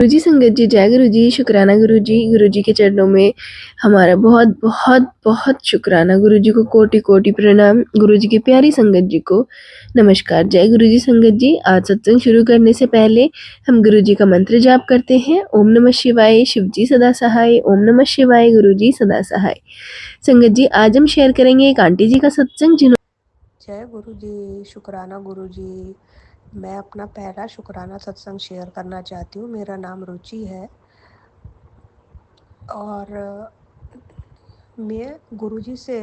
गुरुजी संगत जी, जय गुरुजी, शुक्राना गुरुजी। गुरुजी के चरणों में हमारा बहुत बहुत बहुत शुक्राना। गुरुजी को कोटि-कोटि प्रणाम। गुरुजी की प्यारी संगत जी को नमस्कार। जय गुरुजी संगत जी। आज सत्संग शुरू करने से पहले हम गुरुजी का मंत्र जाप करते हैं। ओम नमः शिवाय, शिवजी सदा सहाय। ओम नमः शिवाय, गुरुजी सदा सहाय। संगत जी, आज हम शेयर करेंगे एक आंटी जी का सत्संग जय गुरु जी, शुक्राना गुरु जी। मैं अपना पहला शुक्राना सत्संग शेयर करना चाहती हूँ। मेरा नाम रुचि है और मैं गुरुजी से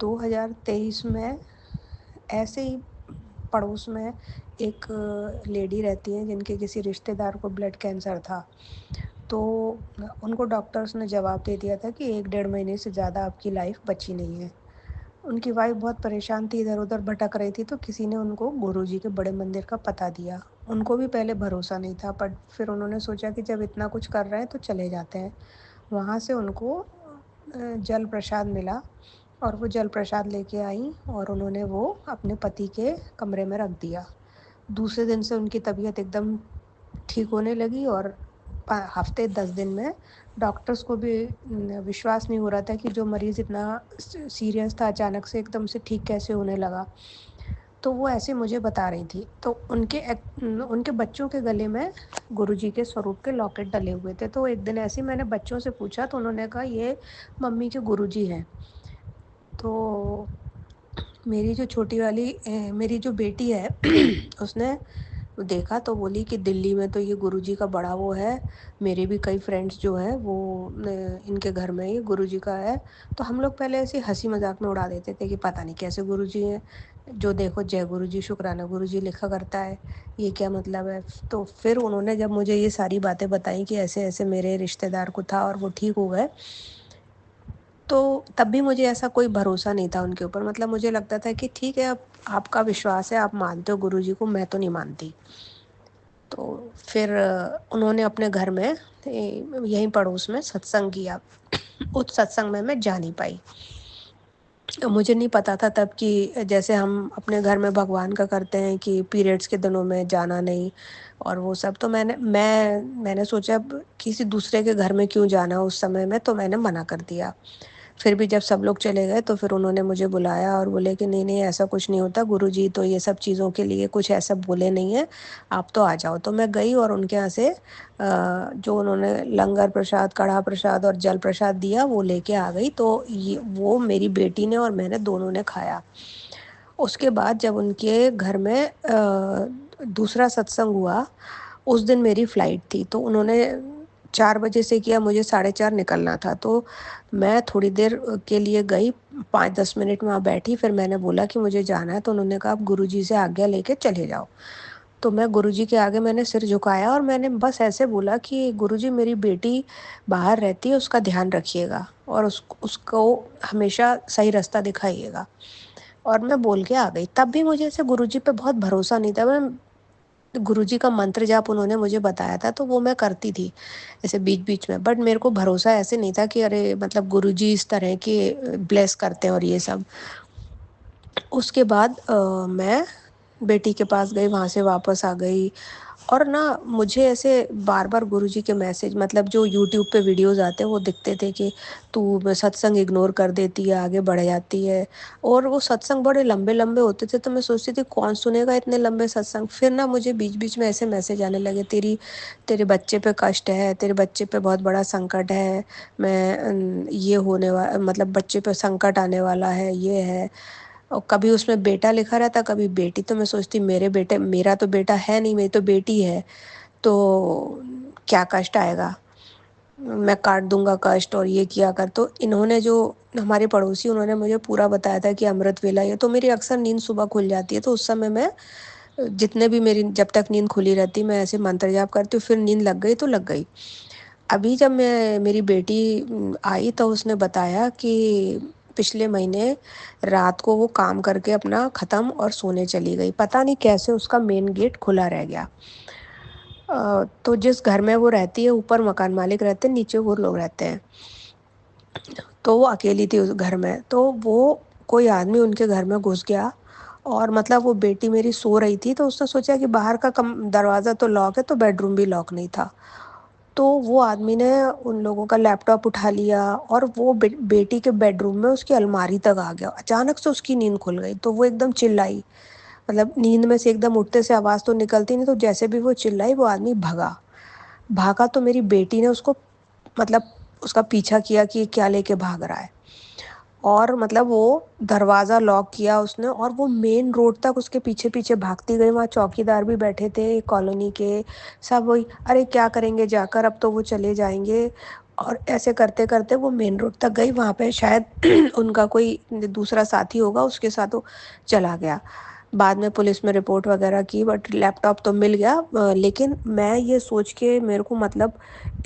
2023 में ऐसे ही पड़ोस में एक लेडी रहती हैं जिनके किसी रिश्तेदार को ब्लड कैंसर था। तो उनको डॉक्टर्स ने जवाब दे दिया था कि 1-1.5 महीने से ज़्यादा आपकी लाइफ बची नहीं है। उनकी वाइफ बहुत परेशान थी, इधर-उधर भटक रही थी, तो किसी ने उनको गुरुजी के बड़े मंदिर का पता दिया। उनको भी पहले भरोसा नहीं था, बट फिर उन्होंने सोचा कि जब इतना कुछ कर रहे हैं तो चले जाते हैं। वहाँ से उनको जल प्रसाद मिला और वो जल प्रसाद लेके आई और उन्होंने वो अपने पति के कमरे में रख दिया। दूसरे दिन से उनकी तबीयत एकदम ठीक होने लगी और हफ्ते 10 दिन में डॉक्टर्स को भी विश्वास नहीं हो रहा था कि जो मरीज़ इतना सीरियस था अचानक से एकदम से ठीक कैसे होने लगा। तो वो ऐसे मुझे बता रही थी। तो उनके बच्चों के गले में गुरुजी के स्वरूप के लॉकेट डले हुए थे। तो एक दिन ऐसे ही मैंने बच्चों से पूछा तो उन्होंने कहा ये मम्मी के गुरुजी हैं। तो मेरी जो छोटी वाली मेरी जो बेटी है उसने देखा तो बोली कि दिल्ली में तो ये गुरुजी का बड़ा वो है। मेरे भी कई फ्रेंड्स जो है वो इनके घर में ये गुरुजी का है। तो हम लोग पहले ऐसे हंसी मजाक में उड़ा देते थे कि पता नहीं कैसे गुरुजी हैं, जो देखो जय गुरुजी शुक्राना गुरुजी लिखा करता है, ये क्या मतलब है। तो फिर उन्होंने जब मुझे ये सारी बातें बताई कि ऐसे ऐसे मेरे रिश्तेदार को था और वो ठीक हो गए, तो तब भी मुझे ऐसा कोई भरोसा नहीं था उनके ऊपर। मतलब मुझे लगता था कि ठीक है, अब आपका विश्वास है, आप मानते हो गुरुजी को, मैं तो नहीं मानती। तो फिर उन्होंने अपने घर में यहीं पड़ोस में सत्संग किया। उस सत्संग में मैं जा नहीं पाई। मुझे नहीं पता था तब कि जैसे हम अपने घर में भगवान का करते हैं कि पीरियड्स के दिनों में जाना नहीं और वो सब। तो मैंने सोचा अब किसी दूसरे के घर में क्यों जाना उस समय में, तो मैंने मना कर दिया। फिर भी जब सब लोग चले गए तो फिर उन्होंने मुझे बुलाया और बोले कि नहीं नहीं ऐसा कुछ नहीं होता, गुरुजी तो ये सब चीज़ों के लिए कुछ ऐसा बोले नहीं है, आप तो आ जाओ। तो मैं गई और उनके यहाँ से जो उन्होंने लंगर प्रसाद, कढ़ा प्रसाद और जल प्रसाद दिया वो लेके आ गई। तो ये वो मेरी बेटी ने और मैंने दोनों ने खाया। उसके बाद जब उनके घर में दूसरा सत्संग हुआ, उस दिन मेरी फ़्लाइट थी। तो उन्होंने 4 बजे से किया, मुझे 4:30 निकलना था। तो मैं थोड़ी देर के लिए गई, 5-10 मिनट वहाँ बैठी, फिर मैंने बोला कि मुझे जाना है। तो उन्होंने कहा आप गुरुजी से आज्ञा लेके चले जाओ। तो मैं गुरुजी के आगे मैंने सिर झुकाया और मैंने बस ऐसे बोला कि गुरुजी मेरी बेटी बाहर रहती है, उसका ध्यान रखिएगा और उसको हमेशा सही रास्ता दिखाइएगा। और मैं बोल के आ गई। तब भी मुझे ऐसे गुरुजी पे बहुत भरोसा नहीं था। मैं गुरुजी का मंत्र जाप उन्होंने मुझे बताया था तो वो मैं करती थी ऐसे बीच-बीच में, बट मेरे को भरोसा ऐसे नहीं था कि अरे मतलब गुरुजी इस तरह के ब्लेस करते हैं और ये सब। उसके बाद मैं बेटी के पास गई, वहाँ से वापस आ गई और ना मुझे ऐसे बार-बार गुरुजी के मैसेज, मतलब जो यूट्यूब पे वीडियोज़ आते हैं वो दिखते थे कि तू सत्संग इग्नोर कर देती है, आगे बढ़ जाती है। और वो सत्संग बड़े लंबे-लंबे होते थे तो मैं सोचती थी कौन सुनेगा इतने लंबे सत्संग। फिर ना मुझे बीच-बीच में ऐसे मैसेज आने लगे, तेरे बच्चे पे कष्ट है, तेरे बच्चे पे बहुत बड़ा संकट है, ये होने मतलब बच्चे पे संकट आने वाला है, ये है। और कभी उसमें बेटा लिखा रहता, कभी बेटी। तो मैं सोचती मेरा तो बेटा है नहीं, मेरी तो बेटी है, तो क्या कष्ट आएगा, मैं काट दूंगा कष्ट और ये किया कर। तो इन्होंने जो हमारे पड़ोसी, उन्होंने मुझे पूरा बताया था कि अमृत वेला ये। तो मेरी अक्सर नींद सुबह खुल जाती है, तो उस समय मैं जितने भी मेरी जब तक नींद खुली रहती मैं ऐसे मंत्र जाप करती हूँ। फिर नींद लग गई तो लग गई। अभी जब मेरी बेटी आई तो उसने बताया कि पिछले महीने रात को वो काम करके अपना ख़त्म और सोने चली गई। पता नहीं कैसे उसका मेन गेट खुला रह गया। तो जिस घर में वो रहती है ऊपर मकान मालिक रहते हैं, नीचे वो लोग रहते हैं। तो वो अकेली थी उस घर में। तो वो कोई आदमी उनके घर में घुस गया और मतलब वो बेटी मेरी सो रही थी, तो उसने सोचा कि बाहर का दरवाज़ा तो लॉक है, तो बेडरूम भी लॉक नहीं था। तो वो आदमी ने उन लोगों का लैपटॉप उठा लिया और वो बेटी के बेडरूम में उसकी अलमारी तक आ गया। अचानक से उसकी नींद खुल गई, तो वो एकदम चिल्लाई, मतलब नींद में से एकदम उठते से आवाज़ तो निकलती नहीं, तो जैसे भी वो चिल्लाई वो आदमी भागा। भागा तो मेरी बेटी ने उसको, मतलब उसका पीछा किया कि क्या लेके भाग रहा है, और मतलब वो दरवाज़ा लॉक किया उसने और वो मेन रोड तक उसके पीछे पीछे भागती गई। वहाँ चौकीदार भी बैठे थे कॉलोनी के, सब वही, अरे क्या करेंगे जाकर, अब तो वो चले जाएंगे। और ऐसे करते करते वो मेन रोड तक गई, वहाँ पे शायद उनका कोई दूसरा साथी होगा, उसके साथ वो चला गया। बाद में पुलिस में रिपोर्ट वगैरह की, बट लैपटॉप तो मिल गया। लेकिन मैं ये सोच के मेरे को मतलब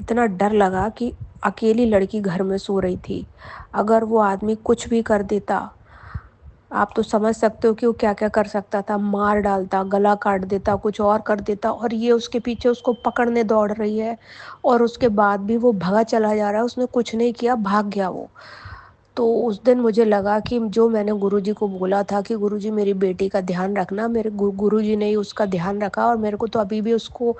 इतना डर लगा कि अकेली लड़की घर में सो रही थी, अगर वो आदमी कुछ भी कर देता, आप तो समझ सकते हो कि वो क्या क्या कर सकता था। मार डालता, गला काट देता, कुछ और कर देता, और ये उसके पीछे उसको पकड़ने दौड़ रही है, और उसके बाद भी वो भगा चला जा रहा है, उसने कुछ नहीं किया, भाग गया वो। तो उस दिन मुझे लगा कि जो मैंने गुरुजी को बोला था कि गुरुजी मेरी बेटी का ध्यान रखना, मेरे गुरुजी ने ही उसका ध्यान रखा। और मेरे को तो अभी भी उसको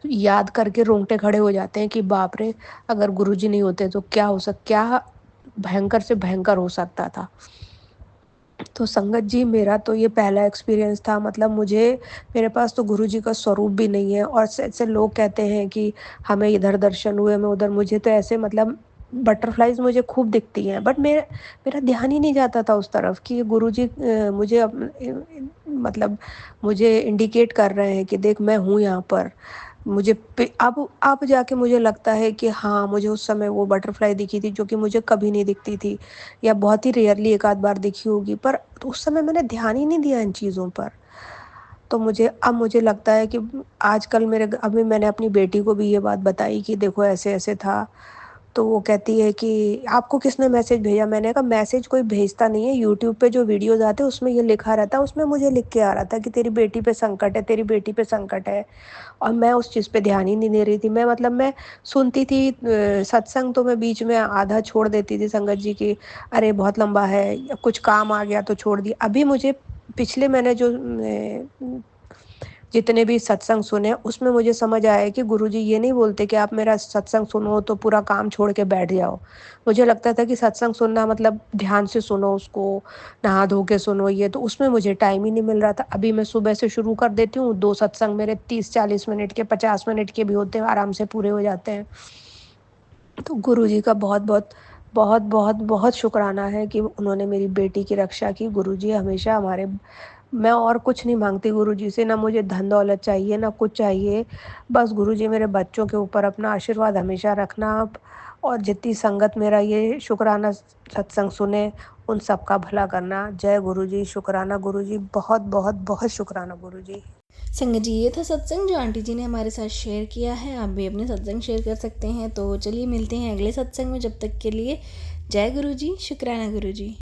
याद करके रोंगटे खड़े हो जाते हैं कि बाप रे, अगर गुरुजी नहीं होते तो क्या भयंकर से भयंकर हो सकता था। तो संगत जी, मेरा तो ये पहला एक्सपीरियंस था। मतलब मुझे, मेरे पास तो गुरुजी का स्वरूप भी नहीं है, और ऐसे लोग कहते हैं कि हमें इधर दर्शन हुए, मैं उधर, मुझे तो ऐसे मतलब बटरफ्लाइज मुझे खूब दिखती हैं, बट मेरा ध्यान ही नहीं जाता था उस तरफ कि ये गुरुजी मुझे मतलब मुझे इंडिकेट कर रहे हैं कि देख मैं हूँ यहाँ पर। मुझे अब जाके मुझे लगता है कि हाँ, मुझे उस समय वो बटरफ्लाई दिखी थी जो कि मुझे कभी नहीं दिखती थी, या बहुत ही रेयरली एक आध बार दिखी होगी, पर उस समय मैंने ध्यान ही नहीं दिया इन चीज़ों पर। तो मुझे लगता है कि आजकल अभी मैंने अपनी बेटी को भी ये बात बताई कि देखो ऐसे ऐसे था। तो वो कहती है कि आपको किसने मैसेज भेजा? मैंने कहा मैसेज कोई भेजता नहीं है, यूट्यूब पे जो वीडियोज़ आते हैं उसमें ये लिखा रहता है, उसमें मुझे लिख के आ रहा था कि तेरी बेटी पे संकट है, तेरी बेटी पे संकट है। और मैं उस चीज़ पे ध्यान ही नहीं दे रही थी। मैं मतलब मैं सुनती थी सत्संग, तो मैं बीच में आधा छोड़ देती थी संगत जी की, अरे बहुत लंबा है, या कुछ काम आ गया तो छोड़ दिया। अभी मुझे पिछले मैंने जो जितने भी सत्संग सुने उसमें मुझे समझ आया है कि गुरुजी ये नहीं बोलते कि आप मेरा सत्संग सुनो तो पूरा काम छोड़ के बैठ जाओ। मुझे लगता था कि सत्संग सुनना मतलब ध्यान से सुनो उसको, नहा धो के सुनो, ये तो उसमें मुझे टाइम ही नहीं मिल रहा था। अभी मैं सुबह से शुरू कर देती हूँ, 2 सत्संग मेरे 30-40 मिनट के, 50 मिनट के भी होते हैं, आराम से पूरे हो जाते हैं। तो गुरुजी का बहुत-बहुत, बहुत-बहुत, बहुत शुक्राना है कि उन्होंने मेरी बेटी की रक्षा की। गुरुजी हमेशा हमारे, मैं और कुछ नहीं माँगती गुरुजी से, ना मुझे धन-दौलत चाहिए, ना कुछ चाहिए। बस गुरुजी मेरे बच्चों के ऊपर अपना आशीर्वाद हमेशा रखना आप, और जितनी संगत मेरा ये शुक्राना सत्संग सुने, उन सबका भला करना। जय गुरुजी, शुक्राना गुरुजी, बहुत-बहुत, बहुत शुक्राना गुरुजी। संगत जी, ये था सत्संग जो आंटी जी ने हमारे साथ शेयर किया है। आप भी अपने सत्संग शेयर कर सकते हैं। तो चलिए मिलते हैं अगले सत्संग में, जब तक के लिए जय गुरु जी, शुक्राना गुरु जी।